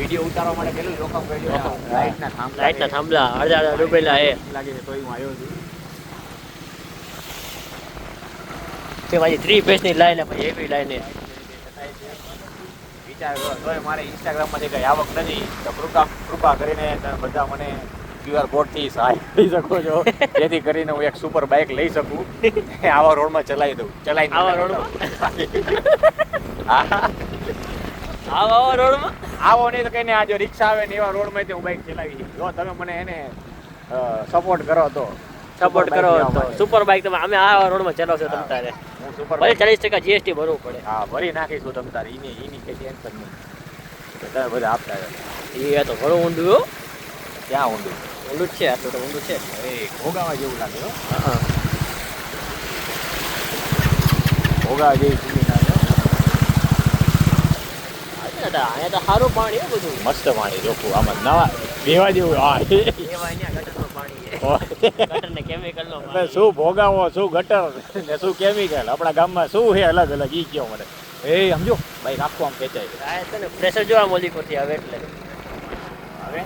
Video ઉતારવા માટે કેટલું જોખમ કર્યું. લાઈટના થાંભલા અડધા ડૂબેલા હે. લાગે છે તોય હું આવ્યો છું. તે ભાઈ 3 પેજની લાઈન ભાઈ એવી લાઈન હે. વિચાર કરો તોય મારે ઇન્સ્ટાગ્રામમાંથી કઈ આવક નથી તો કૃપા કરીને તમે બધા મને QR કોડથી સહાય કરી શકો છો જેથી કરીને હું એક સુપર બાઇક લઈ શકું આવા રોડમાં ચલાવી દઉં આવા રોડમાં હા આવા રોડમાં આવો નહીં તો કઈને આ જો રિક્ષા આવે ને એવા રોડમાં હું બાઇક ચલાવી જો તમે મને એને સપોર્ટ કરો તો સુપર બાઇક તમે અમે આવા રોડમાં ચલાવશો તમ તારે હું સુપર ભલે 40% GST ભરવું પડે. હા ભરી નાખીશું તમ તારે એની કઈ ટેન્શન નહીં તમે બધા આપતા રહો. એ તો ઘણું ઊંડું હો. ક્યાં ઊંડું ઊંડું જ છે આટલું તો ઊંડું છે. એ ભોગાવા જેવું લાગે હો હા ભોગાવા જેવી ફીલિંગ આવે હો. અહીંયા તો સારું પાણી હે બધું. મસ્ત પાણી જોખું આમાં નવા બેવા જેવું હા એવા અહીંયા ગટરનું પાણી છે. ગટર ને કેમિકલ નો હવે શું ભોગાવો શું ગટર ને શું કેમિકલ આપણા ગામમાં શું છે અલગ અલગ ઈ કયો મને એ સમજો ભાઈ આખું આમ ખેંચાય આ છે ને પ્રેશર જોવા મોદી કોથી આવે એટલે હવે